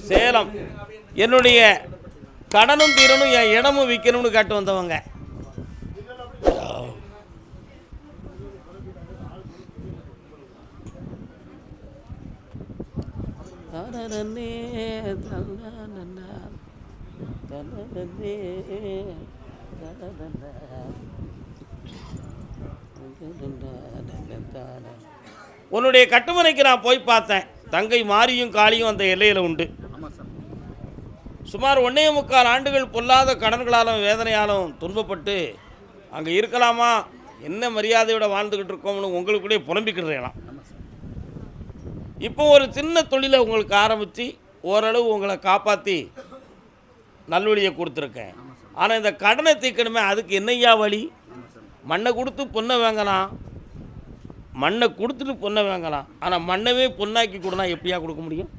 சேலம். என்னுடைய கடனும் தீரனும் என் இடமும் விற்கணும்னு காட்டு வந்தவங்க. உன்னுடைய கட்டுமனைக்கு நான் போய் பார்த்தேன். தங்கை மாரியும் காளியும் அந்த எல்லையில் உண்டு. சுமார் 1.25 ஆண்டுகள் பொல்லாத கடன்களாலும் வேதனையாலும் துன்பப்பட்டு அங்கே இருக்கலாமா, என்ன மரியாதையோட வாழ்ந்துக்கிட்டு இருக்கோம்னு உங்களுக்குள்ளே புலம்பிக்கிடுறேலாம். இப்போ ஒரு சின்ன தொழிலை உங்களுக்கு ஆரம்பித்து ஓரளவு உங்களை காப்பாற்றி நல்வழியை கொடுத்துருக்கேன். ஆனால் இந்த கடனை தீர்க்கணுமே, அதுக்கு என்னையா வழி? மண்ணை கொடுத்து பொண்ணை வாங்கலாம், மண்ணை கொடுத்துட்டு பொண்ணை வாங்கலாம். ஆனால் மண்ணவே பொண்ணாக்கி கொடுனா எப்படியா கொடுக்க முடியும்?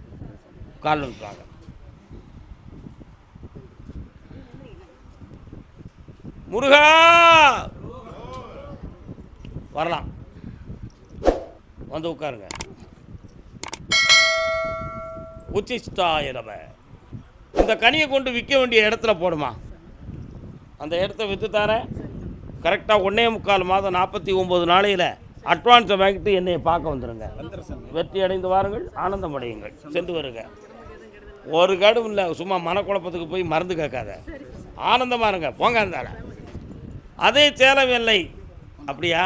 கால் நிற்பாங்க. முருகா வரலாம், வந்து உட்காருங்க. உச்சிஷ்டாயிரவ இந்த கனியை கொண்டு விற்க வேண்டிய இடத்துல போடுமா, அந்த இடத்த விற்று தரேன். கரெக்டாக 1.25 மாதம் 49 நாளையில் அட்வான்ஸை வாங்கிட்டு என்னை பார்க்க வந்துடுங்க. வெற்றி அடைந்து வாருங்கள், ஆனந்தம் அடையுங்கள், சென்று வருங்க. ஒரு கடும் இல்லை, சும்மா மனக்குழப்பத்துக்கு போய் மருந்து கேட்காத, ஆனந்தமாக இருங்க, போங்க. இருந்தால அதே சேலம் எல்லை. அப்படியா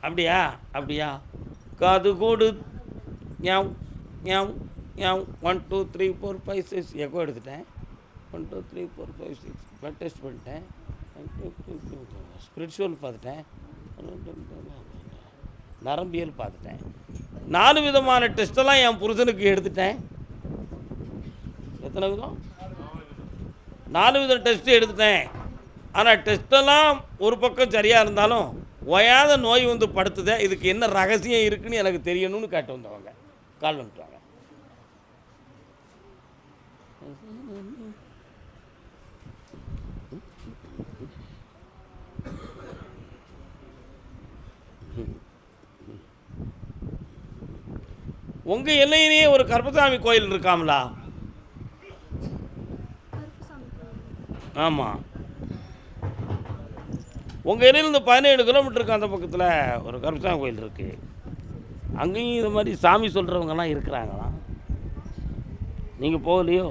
அப்படியா அப்படியா காது கூடு ஞாம் ஞாம் ஞாம் 1 2 3 4 5 6 எக்கோ எடுத்துட்டேன். 1 2 3 4 5 6 பிளட் டெஸ்ட் பண்ணிட்டேன். ஸ்பிரிச்சுவல் பார்த்துட்டேன், நரம்பியல் பார்த்துட்டேன். 4 விதமான டெஸ்ட்டெல்லாம் என் புருஷனுக்கு எடுத்துட்டேன். எத்தனை விதம்? 4 விதம் டெஸ்ட்டு எடுத்துட்டேன். ஆனால் டெஸ்ட்டெல்லாம் ஒரு பக்கம் சரியாக இருந்தாலும் ஓயாத நோய் வந்து படுத்துதே, இதுக்கு என்ன ரகசியம் இருக்குன்னு எனக்கு தெரியணும்னு கேட்டு வந்தவங்க. கால் வந்துட்டாங்க. உங்கள் எல்லையிலேயே ஒரு கருப்பசாமி கோயில் இருக்காங்களா? ஆமாம், உங்கள் எல்லையிலேருந்து 17 கிலோமீட்டருக்கு அந்த பக்கத்தில் ஒரு கருப்பசாமி கோயில் இருக்குது. அங்கேயும் இது மாதிரி சாமி சொல்கிறவங்கலாம் இருக்கிறாங்களாம். நீங்கள் போகலையோ?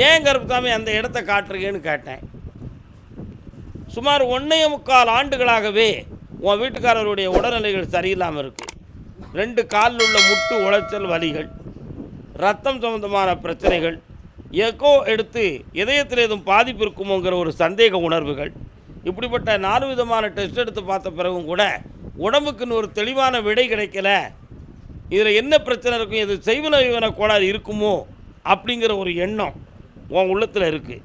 ஏன் கருப்பசாமி அந்த இடத்த காட்டுறீங்கன்னு கேட்டேன். சுமார் 1.25 ஆண்டுகளாகவே உன் வீட்டுக்காரருடைய உடல்நிலைகள் சரியில்லாமல் இருக்குது. 2 காலில் உள்ள முட்டு உளைச்சல் வலிகள், ரத்தம் சம்பந்தமான பிரச்சனைகள், எக்கோ எடுத்து இதயத்தில் எதுவும் பாதிப்பு இருக்குமோங்கிற ஒரு சந்தேக உணர்வுகள், இப்படிப்பட்ட 4 விதமான டெஸ்ட் எடுத்து பார்த்த பிறகும் கூட உடம்புக்குன்னு ஒரு தெளிவான விடை கிடைக்கல. இதில் என்ன பிரச்சனை இருக்கும், இது செய்வன கோளாறு இருக்குமோ அப்படிங்கிற ஒரு எண்ணம் உன் உள்ளத்தில் இருக்குது.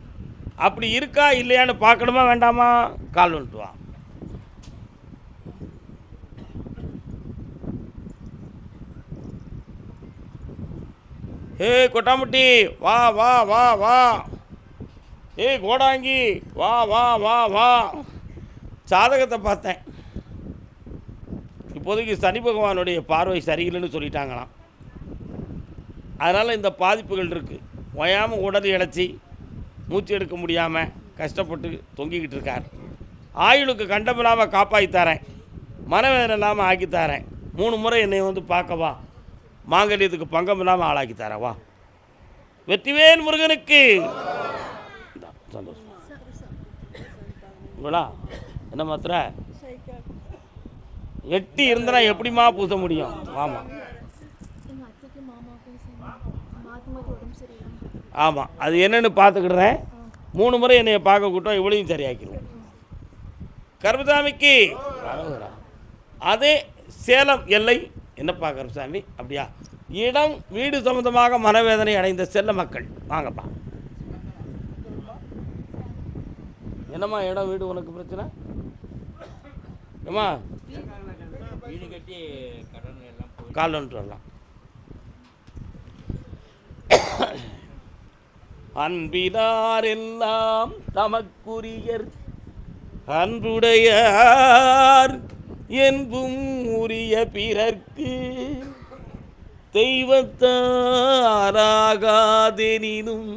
அப்படி இருக்கா இல்லையான்னு பார்க்கணுமா வேண்டாமா? கால் வந்துட்டு வா. ஏ கொட்டாமுட்டி வா வா வா வா, ஏ கோடாங்கி வா வா வா வா. ஜாதகத்தை பார்த்தேன். இப்போதைக்கு சனி பகவானுடைய பார்வை சரியில்லைன்னு சொல்லிட்டாங்களாம். அதனால் இந்த பாதிப்புகள் இருக்குது. ஓயாமல் உடல் இழைச்சி மூச்சு எடுக்க முடியாமல் கஷ்டப்பட்டு தொங்கிக்கிட்டு இருக்கார். ஆயுளுக்கு கண்டமில்லாமல் காப்பாற்றித்தாரேன், மனவேதனை இல்லாமல் ஆக்கித்தாரேன். 3 முறை என்னை வந்து பார்க்கவா, மாங்கல்யத்துக்கு பங்கம் இல்லாமல் ஆளாக்கி தரவா. வெற்றிவேல் முருகனுக்கு சந்தோஷம். உங்களா என்ன மாத்திர 8 இருந்தா எப்படிமா பூச முடியும்? ஆமாம் ஆமாம், அது என்னென்னு பார்த்துக்கிடுறேன். 3 முறை என்னை பார்க்க கூட்டம் இவ்வளையும் சரியாக்கிடுவோம். கருப்பசாமிக்கு அதே சேலம் எல்லை. என்னப்பா கருப்பசாமி அப்படியா? இடம் வீடு சம்பந்தமாக மனவேதனை அடைந்த செல்ல மக்கள் வாங்கப்பா. என்னம்மா இடம் வீடு உனக்கு பிரச்சனை? ஏம்மா வீடு கட்டி கடன் எல்லாம் கால் வந்துட்டு வரலாம். அன்பினார் எல்லாம் தமக்குரியர், அன்புடையார் என்பும் உரிய பிறர்க்கு, தெய்வத்தாராகாதெனினும்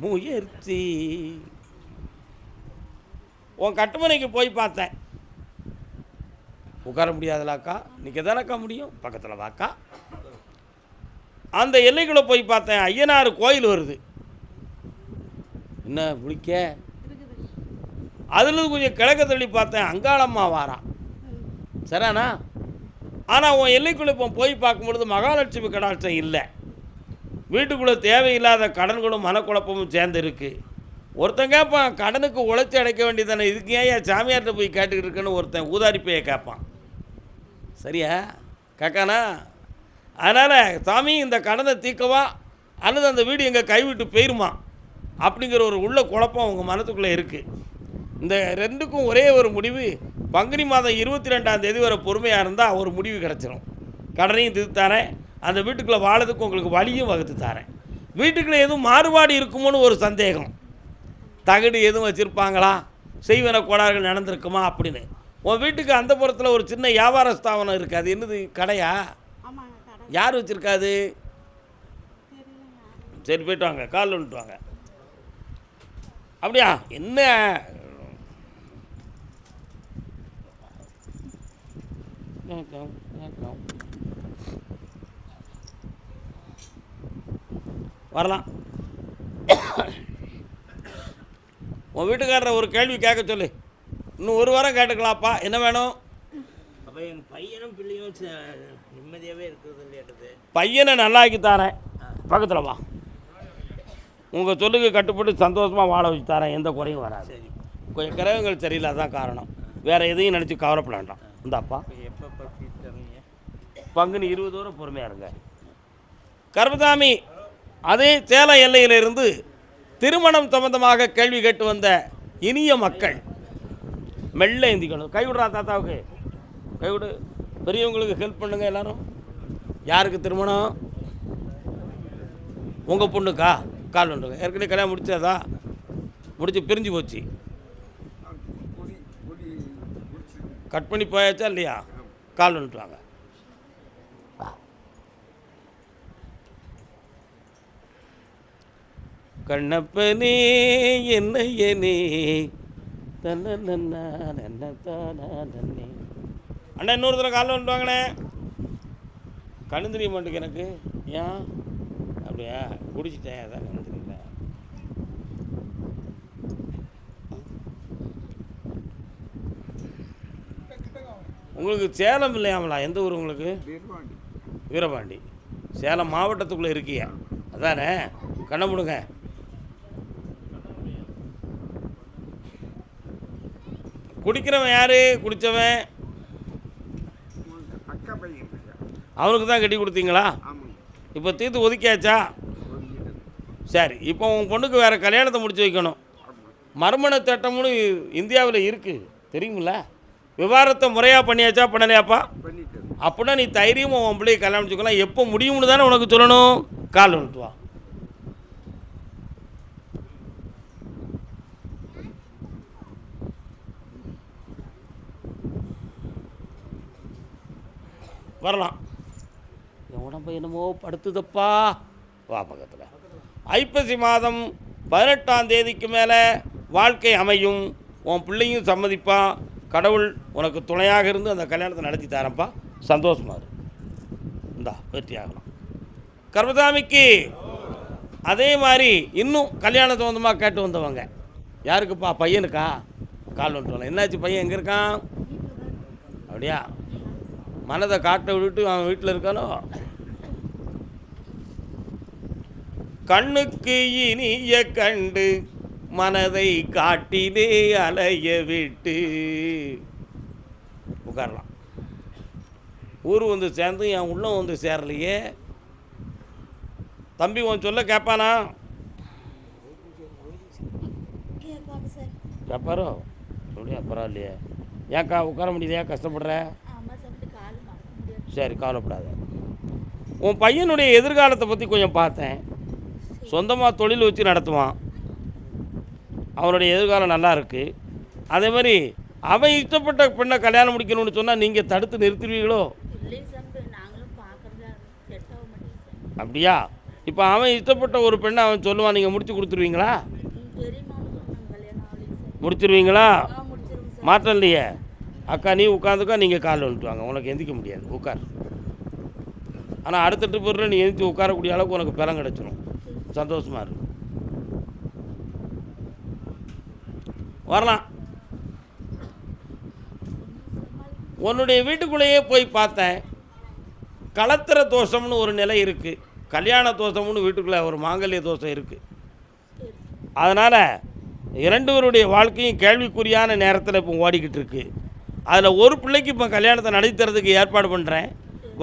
முயற்சி. உன் கட்டுமனைக்கு போய் பார்த்தேன், உட்கார முடியாதுலாக்கா, நிற்க தானக்கா முடியும், பக்கத்தில் வாக்கா. அந்த எல்லைக்குள்ளே போய் பார்த்தேன், ஐயனார் கோயில் வருது, என்ன பிடிக்க. அதில் கொஞ்சம் கிழக்க தள்ளி பார்த்தேன், அங்காளம்மா வாரான், சரிண்ணா. ஆனால் உன் எல்லைக்குள்ளே இப்போ போய் பார்க்கும்பொழுது மகாலட்சுமி கடாட்சம் இல்லை. வீட்டுக்குள்ளே தேவையில்லாத கடன்களும் மனக்குழப்பமும் சேர்ந்து இருக்குது. ஒருத்தன் கேட்பான், கடனுக்கு உழைச்சி அடைக்க வேண்டியதானே, இதுக்கு ஏன் சாமியார்கிட்ட போய் கேட்டுக்கிட்டு இருக்குன்னு ஒருத்தன் ஊதாரிப்பையை கேட்பான். சரியா கேட்கானா? அதனால் சாமி இந்த கடனை தீர்க்கவா அல்லது அந்த வீடு எங்கள் கைவிட்டு போயிருமா அப்படிங்கிற ஒரு உள்ள குழப்பம் உங்கள் மனத்துக்குள்ளே இருக்குது. இந்த ரெண்டுக்கும் ஒரே ஒரு முடிவு, பங்குனி மாதம் 22ஆம் தேதி வரை பொறுமையாக இருந்தால் ஒரு முடிவு கிடச்சிரும். கடனையும் தீர்த்து தரேன், அந்த வீட்டுக்குள்ளே வாழறதுக்கு உங்களுக்கு வழியும் வகுத்து தரேன். வீட்டுக்குள்ளே எதுவும் மாறுபாடு இருக்குமோன்னு ஒரு சந்தேகம், தகடு எதுவும் வச்சுருப்பாங்களா, செய்வன கோளாறுகள் நடந்திருக்குமா அப்படின்னு. உன் வீட்டுக்கு அந்த புறத்தில் ஒரு சின்ன வியாபார ஸ்தாபனம் இருக்குது, அது என்னது, கடையா? யார் வச்சுருக்காது? சரி போய்ட்டு வாங்க, காலில் வந்துட்டு வாங்க. அப்படியா? என்ன வரலாம். உன் வீட்டுக்காரரை ஒரு கேள்வி கேட்க சொல்லு, இன்னும் ஒரு வாரம் கேட்டுக்கலாப்பா, என்ன வேணும்? அப்போ எங்கள் பையனும் பிள்ளையும் நிம்மதியாகவே இருக்கிறது இல்லையாட்டது. பையனை நல்லாக்கி தரேன், பக்கத்தில் வா, உங்கள் சொல்லுக்கு கட்டுப்பட்டு சந்தோஷமாக வாழ வச்சு தரேன், எந்த குறையும் வராது. சரி, கொஞ்சம் கிரகங்கள் சரியில்லாதான் காரணம், வேறு எதையும் நினச்சி கவலைப்பட வேண்டாம். இந்தாப்பா எப்போ தருவீங்க? பங்குனி 20 வரை பொறுமையாக இருங்க. கர்மசாமி, அதே சேலம் எல்லையிலிருந்து திருமணம் சம்பந்தமாக கேள்வி கேட்டு வந்த இனிய மக்கள் மெல்ல எந்திக்கணும். கைவிடுறா தாத்தாவுக்கு, கைவிடு. பெரியவங்களுக்கு ஹெல்ப் பண்ணுங்க எல்லாரும். யாருக்கு திருமணம்? உங்கள் பொண்ணுக்கா? கால் பண்ணுங்க. ஏற்கனவே கல்யாணம் முடிச்சதா? முடிச்சு பிரிஞ்சு போச்சு, கட் பண்ணி போயாச்சா இல்லையா? கால் பண்ணிட்டு வாங்க. கண்ணப்பனே என்னையனே தன்ன அண்ணா இன்னொரு தடவை காலில் வந்துட்டு வாங்கண்ணே. கண்ணு தெரிய மாட்டேங்க எனக்கு. ஏன் அப்படியா? குடிச்சிட்டேன், அதான் கண்ணு தெரியல. உங்களுக்கு சேலம் இல்லையாமலா? எந்த ஊர் உங்களுக்கு? வீரபாண்டி. சேலம் மாவட்டத்துக்குள்ளே இருக்கிய அதானே? கண்ணை முடுங்க. குடிக்கிறவன் யார்? குடித்தவன் அவனுக்கு தான் கட்டி கொடுத்தீங்களா? இப்போ தீர்த்து ஒதுக்கியாச்சா? சரி, இப்போ உன் பொண்ணுக்கு வேறு கல்யாணத்தை முடிச்சு வைக்கணும். மறுமண திட்டம்னு இந்தியாவில் இருக்குது தெரியுங்கள? விவாகரத்தை முறையாக பண்ணியாச்சா பண்ணலையாப்பா? அப்படின்னா நீ தைரியமாக உன் பிள்ளையை கல்யாணம் வச்சுக்கலாம். எப்போ முடியும்னு தானே உனக்கு சொல்லணும். கால் வந்துட்டு வா. வரலாம். என் உடம்பு என்னமோ படுத்துதப்பா. வா பக்கத்தில். ஐப்பசி மாதம் 18ஆம் தேதிக்கு மேலே வாழ்க்கை அமையும். உன் பிள்ளையும் சம்மதிப்பான். கடவுள் உனக்கு துணையாக இருந்து அந்த கல்யாணத்தை நடத்தி தரேன்ப்பா. சந்தோஷமாக இரு. இந்தா வெற்றி ஆகலாம். கர்மசாமிக்கு அதே மாதிரி இன்னும் கல்யாண சம்பந்தமாக கேட்டு வந்தவங்க யாருக்குப்பா? பையனுக்கா? கால் வந்துட்டு வரலாம். என்னாச்சு பையன் எங்கே இருக்கான்? அப்படியா? மனதை காட்ட விட்டுட்டு அவன் வீட்டில் இருக்கானோ? கண்ணுக்கு இனிய கண்டு மனதை காட்டிலே அலைய விட்டு உட்காரலாம். ஊர் வந்து சேர்ந்து என் உள்ளம் வந்து சேரலையே. தம்பி உன் சொல்ல கேட்பானா? கேட்பாரோ? அப்படியா? பரவாயில்லையே. ஏன்க்கா உட்கார முடியலையா? கஷ்டப்படுற? சரி கவலைப்படாத. உன் பையனுடைய எதிர்காலத்தை பற்றி கொஞ்சம் பார்த்தேன். சொந்தமாக தொழில் வச்சு நடத்துவான். அவனுடைய எதிர்காலம் நல்லா இருக்குது. அதே மாதிரி அவன் இஷ்டப்பட்ட பெண்ணை கல்யாணம் முடிக்கணும்னு சொன்னால் நீங்கள் தடுத்து நிறுத்துவீங்களோ? அப்படியா? இப்போ அவன் இஷ்டப்பட்ட ஒரு பெண்ணை அவன் சொல்லுவான், நீங்கள் முடிச்சு கொடுத்துருவீங்களா? முடிச்சிருவீங்களா? மாற்றம் இல்லையே. அக்கா நீ உட்காந்துக்கா, நீங்கள் காலில் வந்துட்டு வாங்க, உனக்கு எந்திக்க முடியாது, உட்கார். ஆனால் அடுத்த ட்ரிப்பில் நீ எந்திரிச்சு உட்காரக்கூடிய அளவுக்கு உனக்கு பலம் கிடச்சிரும். சந்தோஷமாக இருக்கும். வரலாம். உன்னுடைய வீட்டுக்குள்ளேயே போய் பார்த்தேன், கலத்திர தோஷம்னு ஒரு நிலை இருக்குது, கல்யாண தோஷம்னு வீட்டுக்குள்ளே ஒரு மாங்கல்ய தோஷம் இருக்குது. அதனால் இரண்டுவருடைய வாழ்க்கையும் கேள்விக்குறியான நேரத்தில் இப்போ ஓடிக்கிட்டு இருக்கு. அதில் ஒரு பிள்ளைக்கு இப்போ கல்யாணத்தை நடத்துறதுக்கு ஏற்பாடு பண்ணுறேன்.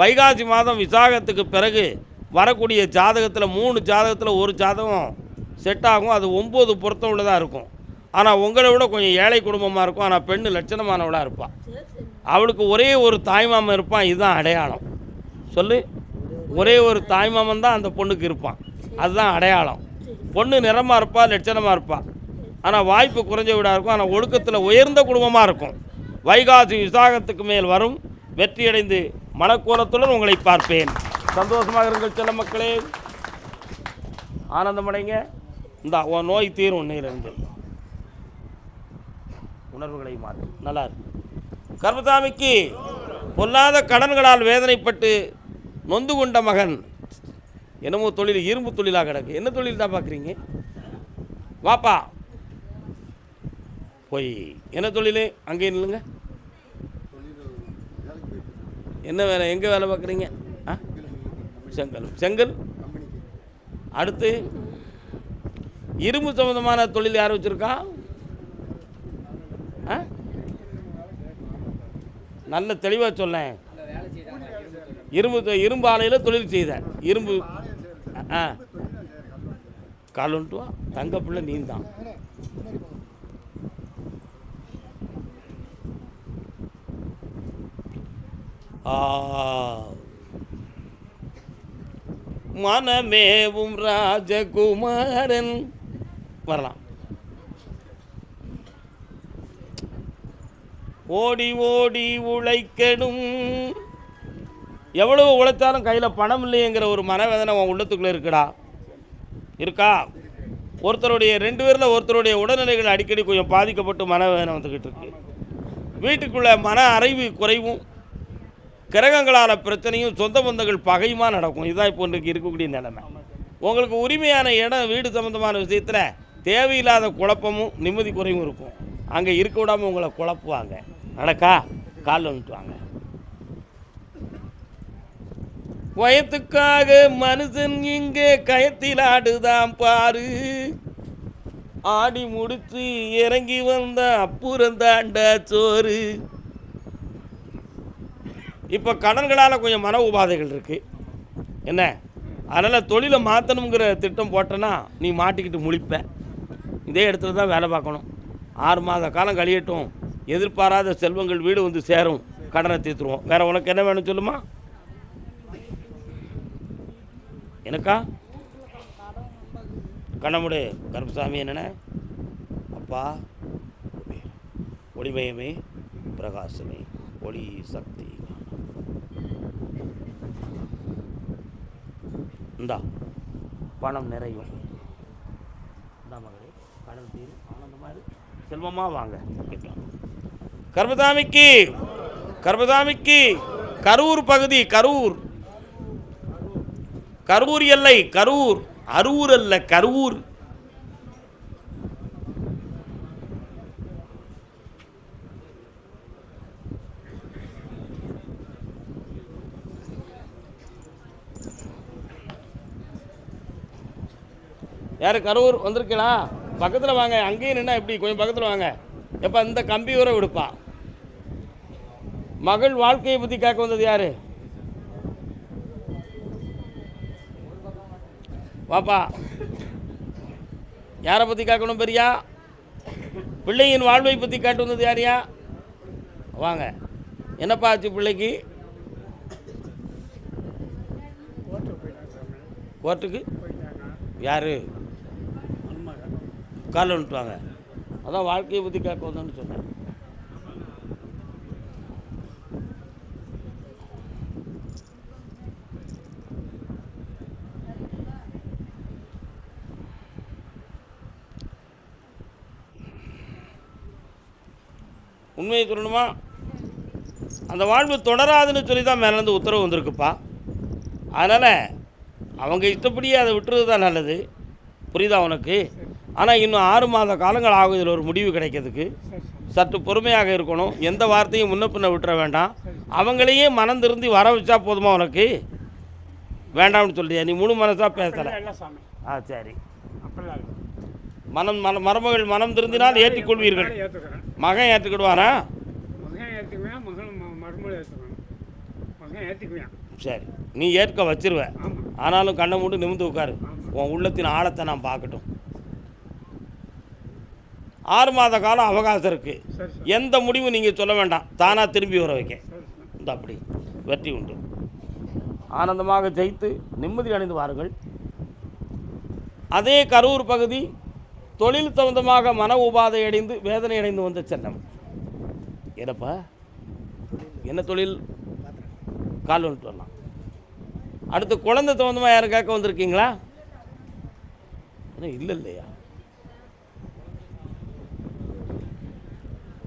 வைகாசி மாதம் விசாகத்துக்கு பிறகு வரக்கூடிய ஜாதகத்தில் 3 ஜாதகத்தில் ஒரு ஜாதகம் செட் ஆகும். அது 9 பொருத்தம் உள்ளதாக இருக்கும். ஆனால் உங்களை விட கொஞ்சம் ஏழை குடும்பமாக இருக்கும். ஆனால் பெண்ணு லட்சணமானவளாக இருப்பாள். அவளுக்கு ஒரே ஒரு தாய்மாமன் இருப்பான். இதுதான் அடையாளம். சொல்லு. ஒரே ஒரு தாய்மாமன் தான் அந்த பொண்ணுக்கு இருப்பான். அதுதான் அடையாளம். பொண்ணு நிறமாக இருப்பாள், லட்சணமாக இருப்பாள். ஆனால் வாய்ப்பு குறைஞ்ச வீடாக இருக்கும். ஆனால் ஒழுக்கத்தில் உயர்ந்த குடும்பமாக இருக்கும். வைகாசி விசாகத்துக்கு மேல் வரும். வெற்றியடைந்து மனக்கோலத்துடன் உங்களை பார்ப்பேன். சந்தோஷமாக இருங்கள் செல்ல மக்களே, ஆனந்தமடைங்க. இந்த உன் நோய் தீரும். உன்னையிலிருந்து உணர்வுகளை மாற்றும். நல்லா இருக்கு. கர்மசாமிக்கு பொல்லாத கடன்களால் வேதனைப்பட்டு நொந்து கொண்ட மகன். என்னமோ தொழில் இரும்பு தொழிலாக கிடக்கு. என்ன தொழில் தான் பார்க்குறீங்க? வாப்பா போய் என்ன தொழில்? அங்கே இல்லைங்க. என்ன வேலை? எங்கே வேலை பார்க்குறீங்க? செங்கல். செங்கல். அடுத்து இரும்பு சம்மந்தமான தொழில் யார் வச்சுருக்கா? நல்ல தெளிவாக சொல்லேன். இரும்பு ஆலையில் தொழில் செய்தேன். இரும்பு கால் வந்துட்டு வா. தங்க பிள்ளை நீ தான். மனமேவும் ராஜகுமாரன் வரலாம். ஓடி ஓடி உழைக்கணும். எவ்வளவு உழைச்சாலும் கையில் பணம் இல்லைங்கிற ஒரு மனவேதனை உன் உள்ளத்துக்குள்ளே இருக்குடா. இருக்கா? ஒருத்தருடைய 2 பேரில் ஒருத்தருடைய உடல்நிலைகள் அடிக்கடி கொஞ்சம் பாதிக்கப்பட்டு மனவேதனை வந்துக்கிட்டு இருக்கு. வீட்டுக்குள்ளே மன அறிவு குறைவும், கிரகங்களால் பிரச்சனையும், சொந்த பந்தங்கள் பகையுமா நடக்கும். இதுதான் இப்போ இன்றைக்கு இருக்கக்கூடிய நிலைமை. உங்களுக்கு உரிமையான இடம், வீடு சம்மந்தமான விஷயத்தில் தேவையில்லாத குழப்பமும் நிம்மதி குறைவும் இருக்கும். அங்கே இருக்க விடாமல் உங்களை குழப்புவாங்க. நடக்கா? காலில் வந்துட்டுவாங்க. வயத்துக்காக மனுஷன் இங்கே கயத்தில் ஆடுதான் பாரு. ஆடி முடிச்சு இறங்கி வந்த அப்புறம் தாண்டா சோறு. இப்போ கடன்களால் கொஞ்சம் மன உபாதைகள் இருக்குது. என்ன? அதனால் தொழிலை மாற்றணுங்கிற திட்டம் போட்டேன்னா நீ மாட்டிக்கிட்டு முழிப்ப. இதே இடத்துல தான் வேலை பார்க்கணும். 6 மாத காலம் கழியட்டும். எதிர்பாராத செல்வங்கள் வீடு வந்து சேரும். கடனை தீர்த்துருவோம். வேறு உனக்கு என்ன வேணும் சொல்லுமா? எனக்கா? கண்ணமுடு கருப்பசாமி. என்னென்ன? அப்பா ஒளிமயமே, பிரகாசமே, ஒளி சக்தி. இந்தா பணம் நிறையும். இந்தா மகளே, கடன் தீரும். ஆனந்தமாக செல்வமாக வாங்க. கர்மசாமிக்கு கர்மசாமிக்கு கரூர் பகுதி. கரூர் கரூர் எல்லை. கரூர் அரூர் அல்ல, கரூர். யார் கரூர் வந்திருக்கீங்களா? பக்கத்தில் வாங்க. அங்கேயும் நின்னா எப்படி? கொஞ்சம் பக்கத்தில் வாங்க. எப்போ இந்த கம்பி ஊரை விடுப்பா. மகள் வாழ்க்கையை பற்றி கேட்க வந்தது யார்? வாப்பா. யாரை பற்றி கேட்கணும் பெரியா? பிள்ளையின் வாழ்வை பற்றி கேட்டு வந்தது யாரையா? வாங்க. என்னப்பா ஆச்சு பிள்ளைக்கு? கோர்ட்டுக்கு யார்? காலில் வந்துட்டு வாங்க. அதான் வாழ்க்கையை பற்றி கேட்க வந்தோன்னு சொன்னேன். உண்மையை சொல்லணுமா? அந்த வாழ்வு தொடராதுன்னு சொல்லி தான் மேலேருந்து உத்தரவு வந்திருக்குப்பா. அதனால் அவங்க இஷ்டப்படியே அதை விட்டுறது தான் நல்லது. புரியுதா உனக்கு? ஆனால் இன்னும் 6 மாத காலங்கள் ஆகும் இதில் ஒரு முடிவு கிடைக்கிறதுக்கு. சற்று பொறுமையாக இருக்கணும். எந்த வார்த்தையும் முன்ன பின்ன விட்டுற வேண்டாம். அவங்களையே மனம் திருந்தி வர வச்சா போதுமா உனக்கு? வேண்டாம்னு சொல்லியா? நீ முழு மனசாக பேசலை. சரி. மருமகள் மனம் திருந்தினால் ஏற்றிக்கொள்வீர்கள். மகன் ஏற்றுக்கிடுவாரா? சரி, நீ ஏற்க வச்சிருவ. ஆனாலும் கண்ணை மூட்டு நிமிந்து உட்காரு. உன் உள்ளத்தின் ஆழத்தை நான் பார்க்கட்டும். 6 மாத காலம் அவகாசம் இருக்குது. எந்த முடிவும் நீங்கள் சொல்ல வேண்டாம். தானாக திரும்பி வர வைக்க. இந்த அப்படி வெற்றி உண்டு. ஆனந்தமாக ஜெயித்து நிம்மதி அடைந்து வாருங்கள். அதே கரூர் பகுதி தொழில் சம்பந்தமாக மன உபாதை அடைந்து வேதனை அடைந்து வந்த செல்லம். என்னப்பா என்ன தொழில்? கால் வந்துட்டு வரலாம். அடுத்து குழந்தை சம்பந்தமாக யாரும் கேட்க வந்திருக்கீங்களா? இல்லை இல்லையா?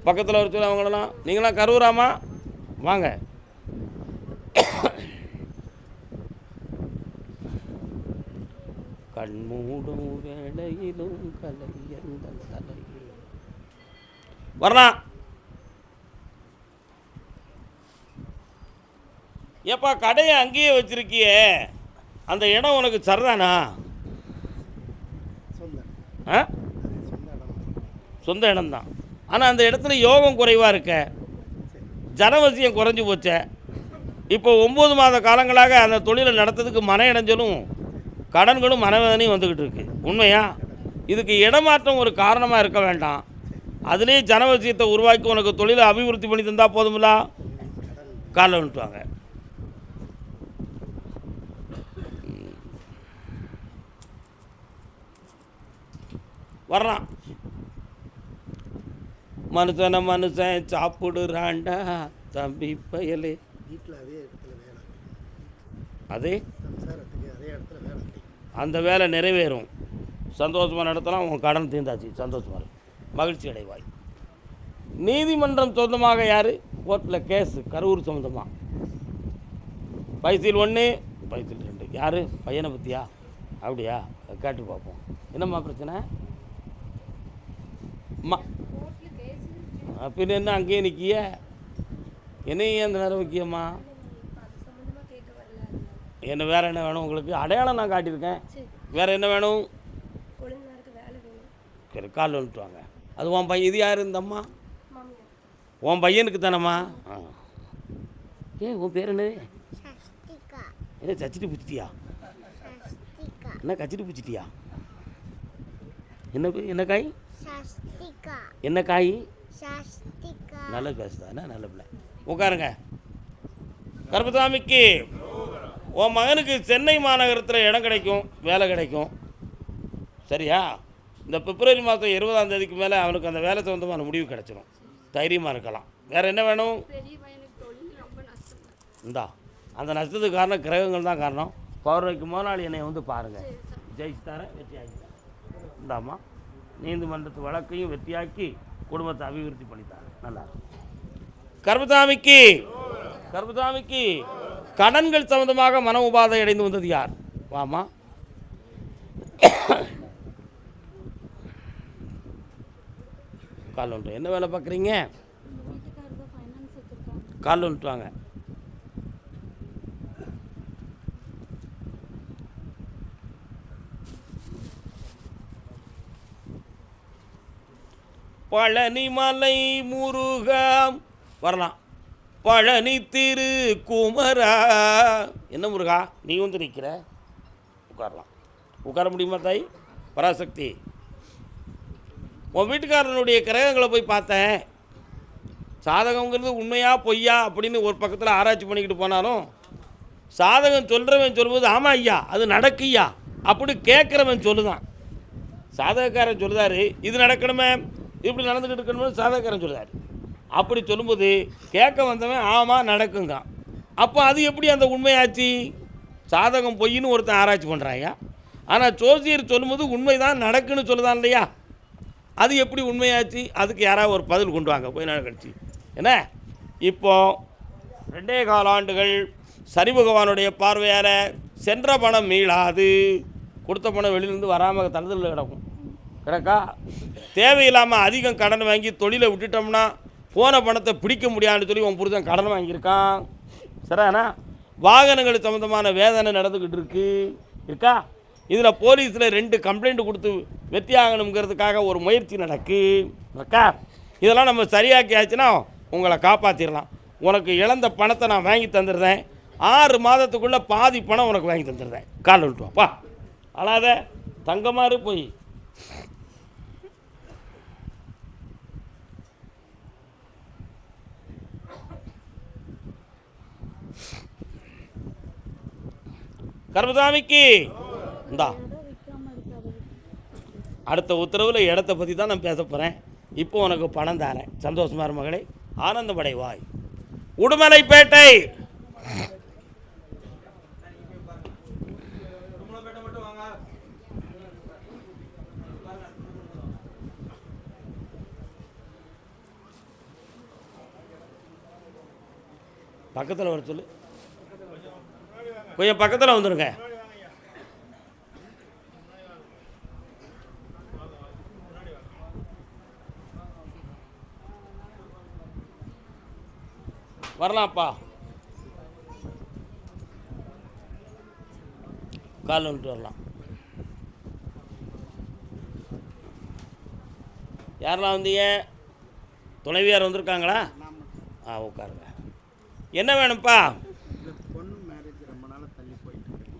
பக்கத்தில் ஒரு சொல்ல அவங்களெல்லாம் நீங்களாம் கரூராமா? வாங்க. கண்மூடும் வேளையிலும் கலையந்தன் தலை வரலாம். ஏப்பா கடையை அங்கேயே வச்சிருக்கியே, அந்த இடம் உனக்கு சரிதானா? சொந்த இடம்தான். ஆனால் அந்த இடத்துல யோகம் குறைவாக இருக்க, ஜனவசியம் குறைஞ்சி போச்ச. இப்போ 9 மாத காலங்களாக அந்த தொழிலை நடத்துறதுக்கு மன இடைஞ்சலும் கடன்களும் மனவேதனையும் வந்துக்கிட்டு இருக்கு. உண்மையா? இதுக்கு இடமாற்றம் ஒரு காரணமாக இருக்க வேண்டாம். அதுலேயே ஜனவசியத்தை உருவாக்கி உனக்கு தொழிலை அபிவிருத்தி பண்ணி தந்தால் போதுமில்லா? காலில் விட்டுவாங்க. வர்றான். மனுஷன் சாப்பிடுறாண்டா தம்பி பயலே. அதே அந்த வேலை நிறைவேறும். சந்தோஷமாக நடத்தலாம். உங்கள் கடன் தீர்ந்தாச்சு. சந்தோஷமாக மகிழ்ச்சி அடைவாய். நீதிமன்றம் சொந்தமாக யார்? கோர்ட்டில் கேஸு கரூர் சொந்தமாக. பைசில் 1 பைசில் 2. யார்? பையனை பற்றியா? அப்படியா? கேட்டு பார்ப்போம். என்னம்மா பிரச்சனை? பின்ன என்ன அங்கேயே நிற்கிய? என்னையும் அந்த நேரம் வைக்கியம்மா? என்ன வேறு என்ன வேணும் உங்களுக்கு? அடையாளம் நான் காட்டியிருக்கேன். வேறு என்ன வேணும்? சரி, கால் வந்துட்டு வாங்க. அது உன் பையன். இது யார் இந்த அம்மா? உன் பையனுக்கு தானம்மா? உன் பேர் என்ன? என்ன சச்சிட்டு பிடிச்சிட்டியா? என்ன கச்சிட்டு பிடிச்சிட்டியா? என்ன காய்? என்ன காய்? நல்ல பேசுதானே, நல்ல பிள்ளை. உட்காருங்க. கருப்பசாமிக்கு உன் மகனுக்கு சென்னை மாநகரத்தில் இடம் கிடைக்கும், வேலை கிடைக்கும். சரியா? இந்த பிப்ரவரி மாதம் 20ஆம் தேதிக்கு மேலே அவனுக்கு அந்த வேலை சம்பந்தமான முடிவு கிடைச்சிடும். தைரியமாக இருக்கலாம். வேறு என்ன வேணும்? இந்தா அந்த நஷ்டத்துக்கு காரணம் கிரகங்கள் தான் காரணம். பௌர்ணமிக்கு முதலாளி என்னை வந்து பாருங்கள். ஜெயிச்சு தரேன், வெற்றியாக்கி இந்தாம்மா. நீதிமன்றத்து வழக்கையும் வெற்றியாக்கி குடும்பத்தை அபிவிருத்தி பண்ணித்தாங்க. நல்லா கருப்பசாமிக்கு கடன்கள் சம்பந்தமாக மன உபாதை அடைந்து வந்தது யார்? வாமா. கால் ஒன்று. என்ன வேலை பார்க்குறீங்க? கால் ஒன்று வாங்க. பழனி மலை முருகம் வரலாம். பழனி திரு குமரா. என்ன முருகா நீ வந்து நிற்கிற? உட்காரலாம். உட்கார முடியுமா தாய்? பராசக்தி, உன் வீட்டுக்காரனுடைய கிரகங்களை போய் பார்த்தேன். சாதகங்கிறது உண்மையா பொய்யா அப்படின்னு ஒரு பக்கத்தில் ஆராய்ச்சி பண்ணிக்கிட்டு போனாலும், சாதகம் சொல்கிறவன் சொல்லும்போது ஆமாம் ஐயா அது நடக்குய்யா அப்படி கேட்குறவன் சொல்லுதான். சாதகக்காரன் சொல்லுதாரு இது நடக்கணுமே, இப்படி நடந்துக்கிட்டு இருக்கணும்னு சாதகக்காரன் சொல்லுதாரு. அப்படி சொல்லும்போது கேட்க வந்தவன் ஆமாம் நடக்குங்க. அப்போ அது எப்படி அந்த உண்மையாச்சு? சாதகம் பொய்ன்னு ஒருத்தன் ஆராய்ச்சி பண்ணுறாயா. ஆனால் ஜோசியர் சொல்லும்போது உண்மை தான் நடக்குன்னு சொல்லுதான் இல்லையா? அது எப்படி உண்மையாச்சு? அதுக்கு யாராவது ஒரு பதில் கொண்டு வாங்க. கொஞ்ச நாள் கழிச்சு என்ன இப்போ 2.25 ஆண்டுகள் சனி பகவானுடைய பார்வையால் சென்ற பணம் மீளாது, கொடுத்த பணம் வெளியிலேருந்து வராமல் தடுதலில் கிடக்கா. தேவையில்லாமல் அதிகம் கடன் வாங்கி தொழிலை விட்டுட்டோம்னா போன பணத்தை பிடிக்க முடியாதுன்னு சொல்லி உன் புருஷன் கடன் வாங்கியிருக்கான். சரிண்ணா? வாகனங்கள் சம்மந்தமான வேதனை நடந்துக்கிட்டு இருக்கா. இதில் போலீஸில் 2 கம்ப்ளைண்ட் கொடுத்து வெற்றி ஆகணுங்கிறதுக்காக ஒரு முயற்சி நடக்கா. இதெல்லாம் நம்ம சரியாக்கியாச்சுன்னா உங்களை காப்பாற்றிடலாம். உனக்கு இழந்த பணத்தை நான் வாங்கி தந்துடுறேன். 6 மாதத்துக்குள்ளே பாதி பணம் உனக்கு வாங்கி தந்துடுறேன். கால் விட்டுவாப்பா, அழாத தங்கமாறு போய். கர்மசாமிக்கு இந்தா அடுத்த உத்தரவில் இடத்த பற்றி தான் நான் பேச போகிறேன். இப்போ உனக்கு பணம் தரேன். சந்தோஷமா மகளே, ஆனந்தமடைவாய். உடுமலைப்பேட்டை பக்கத்தில் வர சொல்லு, கொஞ்சம் பக்கத்தில் வந்துடுங்க. வரலாம்ப்பா, கால் வந்துட்டு வரலாம். யாரெல்லாம் வந்தீங்க? துணைவியார் வந்திருக்காங்களா? உட்காருங்க. என்ன வேணும்ப்பா? பொண்ணு மேரேஜ் ரொம்ப நாளாக தள்ளி போயிட்டு இருக்கு.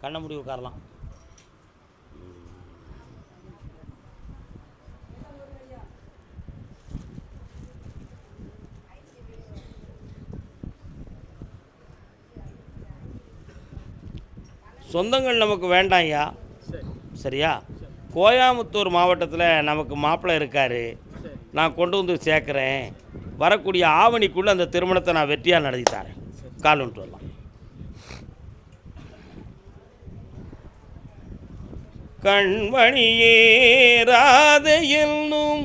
கண்ண முடி உட்காரலாம். சொந்தங்கள் நமக்கு வேண்டாம் ஐயா. சரியா? கோயம்புத்தூர் மாவட்டத்தில் நமக்கு மாப்பிள்ளை இருக்கார். நான் கொண்டு வந்து சேர்க்குறேன். வரக்கூடிய ஆவணிக்குள்ளே அந்த திருமணத்தை நான் வெற்றியாக நடத்தி தரேன். கால் வந்துட்டு வரலாம். கண்மணியே ராதை என்னும்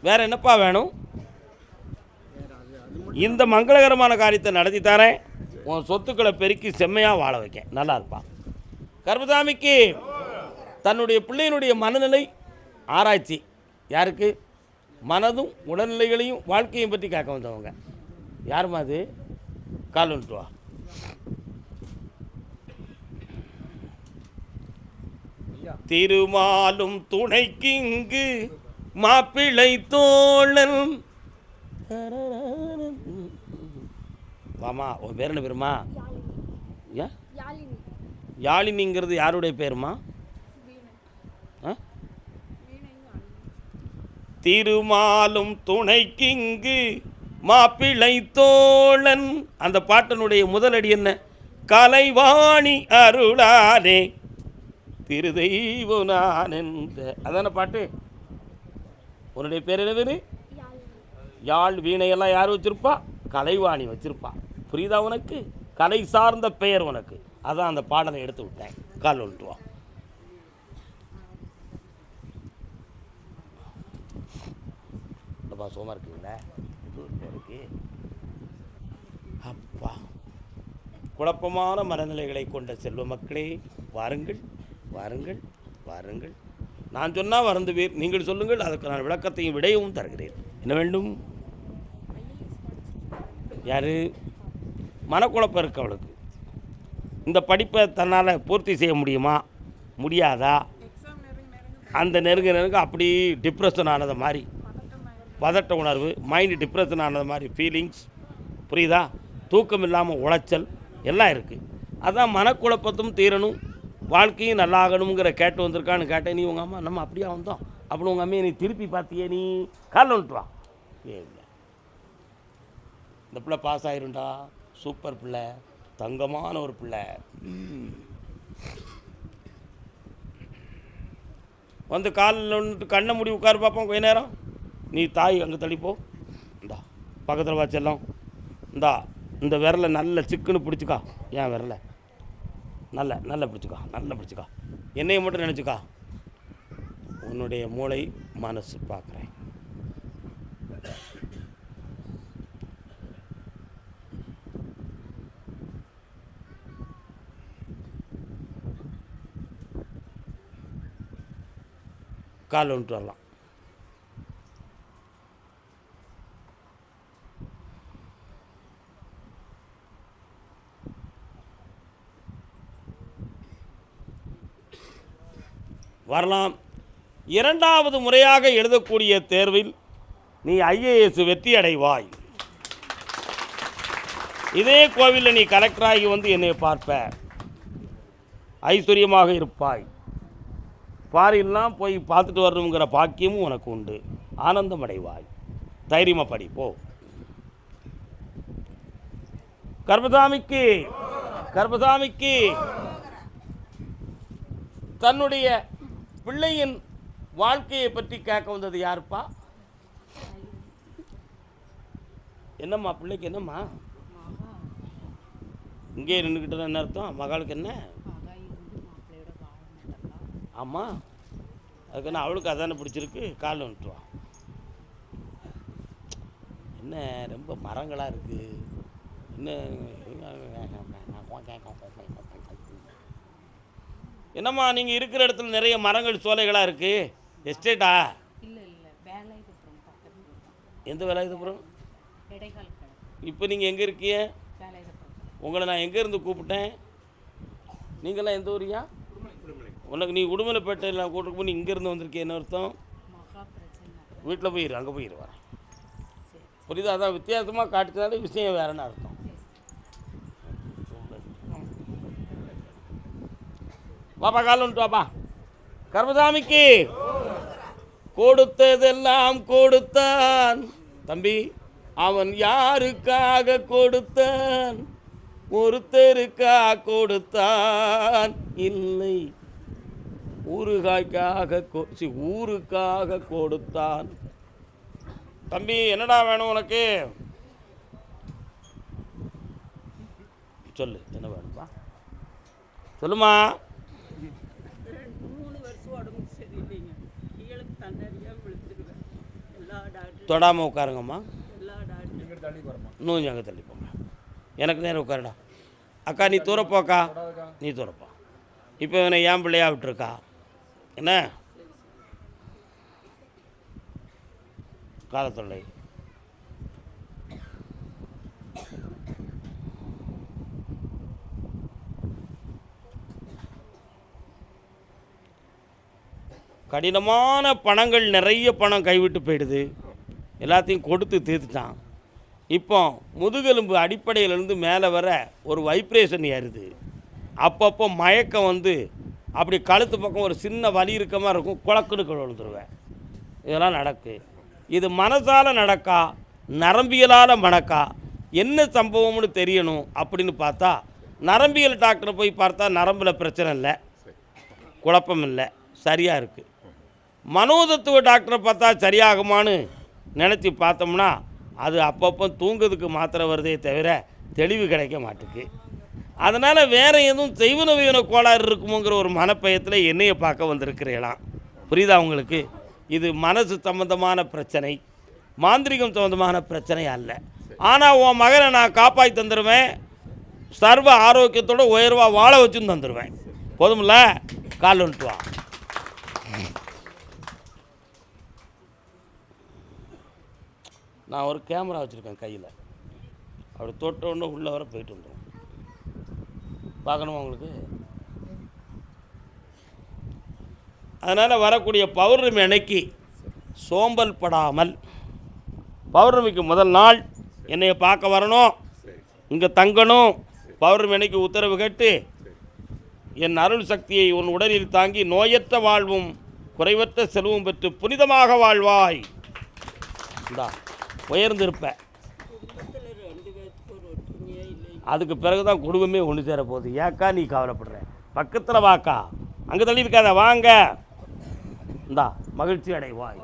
வேற என்னப்பா வேணும்? இந்த மங்களகரமான காரியத்தை நடத்தி தரேன். உன் சொத்துக்களை பெருக்கி செம்மையாக வாழ வைக்க நல்லா இருப்பான். கர்மசாமிக்கு தன்னுடைய பிள்ளையினுடைய மனநிலை ஆராய்ச்சி. யாருக்கு? மனதும் உடல்நிலைகளையும் வாழ்க்கையும் பற்றி கேட்க வந்தவங்க. யாருமா அது? கால் வந்துட்டு வா. திருமாலும் துணைக்கு இங்கு மாப்பிள்ளை தோழன். வாமா, உன் பேர் என்ன பேருமா? யாழினிங்கிறது யாருடைய பேருமா? திருமாலும் துணைக்கு இங்கு மாப்பிள்ளை தோழன். அந்த பாட்டினுடைய முதலடி என்ன? கலைவாணி அருளானே திருதெய்வ நான் என்ற அதான பாட்டு. உன்னுடைய பேர் என்ன பேர்? யாழ் வீணையெல்லாம் யார் வச்சுருப்பா? கலைவாணி வச்சுருப்பா. புரியுதா உனக்கு? கலை சார்ந்த பெயர் உனக்கு. அதான் அந்த பாடலை எடுத்து விட்டேன். கால் வந்துட்டு வா. சோமா இருக்குங்களா? இருக்கு அப்பா. குழப்பமான மனநிலைகளை கொண்ட செல்வ மக்களே, வாருங்கள் வாருங்கள் வாருங்கள். நான் சொன்னால் வருந்துவீர், நீங்கள் சொல்லுங்கள். அதற்கு நான் விளக்கத்தையும் விடையவும் தருகிறேன். என்ன வேண்டும்? யார்? மனக்குழப்பம் இருக்கு அவளுக்கு. இந்த படிப்பை தன்னால் பூர்த்தி செய்ய முடியுமா முடியாதா? அந்த நெருங்க அப்படி டிப்ரெஷன் ஆனது மாதிரி, பதட்ட உணர்வு, மைண்டு டிப்ரெஷன் ஆனது மாதிரி ஃபீலிங்ஸ். புரியுதா? தூக்கம் இல்லாமல் உளைச்சல் எல்லாம் இருக்குது. அதான் மனக்குழப்பத்தும் தீரணும், வாழ்க்கையும் நல்லாகணுங்கிற கேட்டு வந்திருக்கான்னு கேட்டேன். நீ உங்கள் அம்மா நம்ம அப்படியே வந்தோம் அப்படி உங்கள் அம்மையை நீ திருப்பி பார்த்தியே. நீ காலில் வந்துட்டு வா. இல்லை, இந்த பிள்ளை பாஸ் ஆயிருண்டா. சூப்பர் பிள்ளை, தங்கமான ஒரு பிள்ளை. வந்து காலில் வந்துட்டு கண்ணை மூடி உட்காரு பார்ப்போம் கொஞ்ச நேரம். நீ தாய் அங்கே தள்ளிப்போ. இந்தா பக்கத்தில் வச்செல்லாம். இந்தா இந்த விரலை நல்ல சிக்குன்னு பிடிச்சிக்கா. ஏன் விரலை நல்லா பிடிச்சிக்கா, நல்லா பிடிச்சிக்கா. என்னையை மட்டும் நினச்சிக்கா. உன்னுடைய மூளை மனசு பார்க்குறேன். கால் வந்துட்டு வரலாம். வரலாம். இரண்டாவது முறையாக எழுதக்கூடிய தேர்வில் நீ IAS வெற்றி அடைவாய். இதே கோவிலில் நீ கலெக்டராகி வந்து என்னை பார்ப்ப, ஐஸ்வர்யமாக இருப்பாய். ஃபாரின்லாம் போய் பார்த்துட்டு வரணுங்கிற பாக்கியமும் உனக்கு உண்டு. ஆனந்தம் அடைவாய். தைரியமாக படி போ. கர்பசாமிக்கு தன்னுடைய பிள்ளையின் வாழ்க்கையை பற்றி கேட்க வந்தது யாருப்பா? என்னம்மா பிள்ளைக்கு என்னம்மா? இங்கே நின்றுக்கிட்டு என்ன அர்த்தம்? மகளுக்கு என்ன? ஆமாம், அதுக்கு என்ன அவளுக்கு அதானே பிடிச்சிருக்கு. காலில் வந்துட்டுவா. என்ன ரொம்ப மரங்களாக இருக்குது. என்ன என்னம்மா நீங்கள் இருக்கிற இடத்துல நிறைய மரங்கள் சோலைகளாக இருக்குது. எஸ்டேட்டா? எந்த வேலாயுதபுரம்? இப்போ நீங்கள் எங்கே இருக்கீங்க? உங்களை நான் எங்கேருந்து கூப்பிட்டேன்? நீங்களாம் எந்த ஊரியா? உனக்கு நீ உடுமலைப்பேட்டையில் நான் கூட்டிட்டு போய் நீ இங்கேருந்து வந்திருக்கேன். என்ன அர்த்தம்? வீட்டில் போயிரு, அங்கே போயிரு வரேன். புரியுதா? அதான் வித்தியாசமாக காட்டுறதுனால விஷயம் வேறன்னு அர்த்தம். பாப்பா கால் வந்துட்டு வாப்பா. கர்மசாமிக்கு கொடுத்ததெல்லாம் கொடுத்தான் தம்பி, அவன் யாருக்காக கொடுத்தான்? ஒருத்தருக்கா கொடுத்தான் இல்லை, ஊருக்காக கொடுத்தான். தம்பி என்னடா வேணும் உனக்கு? சொல்லு, என்ன வேணும்பா சொல்லுமா. 3 வருஷம் உடம்பு சரியில்லைங்க. கீழக்கு தண்ணறியாக விழுத்துருவேன். எல்லா டாக்டர் தொடாமல் உட்காருங்கம்மா. எல்லா டாக்டர் இன்னும் அங்கே தள்ளி போங்க. எனக்கு நேரம் உட்காருடா. அக்கா நீ தூரப்போக்கா, நீ தூரப்போ. இப்போ இவனை ஏன் பிள்ளையா விட்டுருக்கா? என்ன காலத்தொல்லை? கடினமான பணங்கள், நிறைய பணம் கைவிட்டு போயிடுது. எல்லாத்தையும் கொடுத்து தீர்த்துட்டான். இப்போ முதுகெலும்பு அடிப்படையிலேருந்து மேலே வர ஒரு வைப்ரேஷன் ஏறுது. அப்பப்போ மயக்கம் வந்து அப்படி கழுத்து பக்கம் ஒரு சின்ன வலி இருக்க மாதிரி இருக்கும். குழக்குன்னு விழுந்துருவேன். இதெல்லாம் நடக்கு. இது மனசால் நடக்கா, நரம்பியலால் மணக்கா, என்ன சம்பவம்னு தெரியணும் அப்படின்னு பார்த்தா நரம்பியல் டாக்டரை போய் பார்த்தா நரம்பில் பிரச்சனை இல்லை, குழப்பம் இல்லை, சரியாக இருக்குது. மனோதத்துவ டாக்டரை பார்த்தா சரியாகுமான்னு நினச்சி பார்த்தோம்னா அது அப்பப்போ தூங்குறதுக்கு மாத்திரை வருதே தவிர தெளிவு கிடைக்க மாட்டுக்கு. அதனால் வேறு எதுவும் செய்வனவியன கோளாறு இருக்குமோங்கிற ஒரு மனப்பயத்தில் என்னையை பார்க்க வந்திருக்கிறீங்களாம். புரியுதா உங்களுக்கு? இது மனசு சம்பந்தமான பிரச்சனை, மாந்திரிகம் சம்பந்தமான பிரச்சனை அல்ல. ஆனால் உன் மகனை நான் காப்பாற்றி தந்துடுவேன். சர்வ ஆரோக்கியத்தோடு உயர்வாக வாழ வச்சுன்னு தந்துடுவேன். போதுமில்ல? கால் வந்துட்டு வா. நான் ஒரு கேமரா வச்சுருக்கேன் கையில். அப்படி தொட்ட ஒன்று உள்ளே வர போயிட்டு வந்துடும். பார்க்கணுமா உங்களுக்கு? அதனால் வரக்கூடிய பௌர்ணமி அன்னைக்கு சோம்பல் படாமல், பௌர்ணமிக்கு முதல் நாள் என்னையை பார்க்க வரணும், இங்கே தங்கணும். பௌர்ணமி அன்னைக்கு உத்தரவு கேட்டு என் அருள் சக்தியை உன் உடலில் தாங்கி நோயற்ற வாழ்வும் குறைவற்ற செல்வம் பெற்று புனிதமாக வாழ்வாய். இந்தா உயர்ந்திருப்ப. அதுக்கு பிறகு தான் குடும்பமே ஒன்று சேர போகுது. ஏக்கா நீ கவலைப்படுற? பக்கத்தில் வாக்கா, அங்கே தள்ளி இருக்காத, வாங்க. இந்தா மகிழ்ச்சி அடைவாய்.